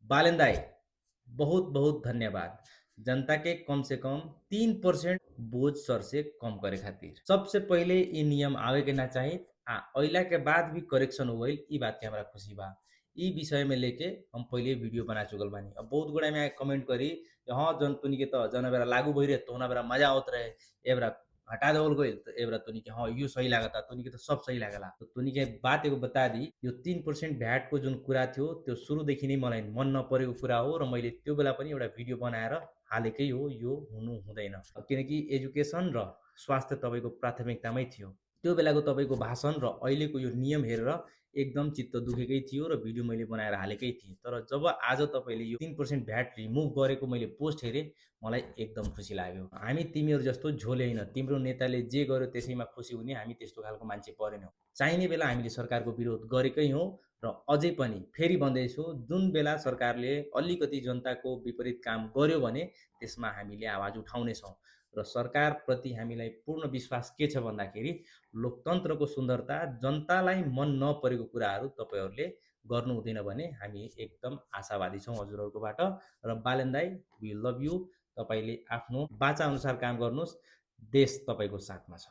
बालेन दाई, बहुत बहुत धन्यवाद। जनता के कम से कम 3% बोझ सर से कम करे खातिर सबसे पहले ये नियम आवे के ना चाहिए। अइला के बाद भी करेक्शन हो गई, ई बात के हमरा खुशी बा। ई विषय में लेके हम पहले वीडियो बना चुकल बानी। अब बहुत गुड़ा में कमेंट करी कि हाँ जन तुनी के तो जन बेरा लागू भई रहे तो ना बेरा मजा आवत रहे, ए बेरा हटा देवल गइल तो ए बेरा तुनी के हाँ यो सही लागता, तुनी के तो सब सही लागला। तो तुनी के बात एगो बता दी, यो 3% भ्याट को जुन कुरा थियो त्यो सुरुदेखि नै मलाई मन नपरेको कुरा हो र मैले त्यो बेला पनि एउटा भिडियो बनाएर हालेकै हो, यो हुनु हुँदैन। किनकि एजुकेसन र स्वास्थ्य तपाईँको प्राथमिकतामै थियो। त्यो बेलाको तपाईँको भाषण र अहिलेको यो नियम हेरेर एकदम चित्त दुखेकै थियो र भिडियो मैले बनाएर हालेकै थिएँ। तर जब आज तपाईँले यो 3% भ्याट रिमुभ गरेको मैले पोस्ट हेरेँ, मलाई एकदम खुसी लाग्यो। हामी तिमीहरू जस्तो झोले होइन, तिम्रो नेताले जे गर्यो त्यसैमा खुसी हुने हामी त्यस्तो खालको मान्छे परेनौँ। चाहिने बेला हामीले सरकारको विरोध गरेकै हौँ र अझै पनि फेरि भन्दैछु, जुन बेला सरकारले अलिकति जनताको विपरीत काम गर्यो भने त्यसमा हामीले आवाज उठाउनेछौँ। र सरकारप्रति हामीलाई पूर्ण विश्वास के छ भन्दाखेरि लोकतन्त्रको सुन्दरता, जनतालाई मन नपरेको कुराहरू तपाईँहरूले गर्नु हुँदैन भने हामी एकदम आशावादी छौँ हजुरहरूकोबाट। र बालेन दाई, वी लभ यु। तपाईँले आफ्नो बाचा अनुसार काम गर्नुहोस्, देश तपाईँको साथमा छ।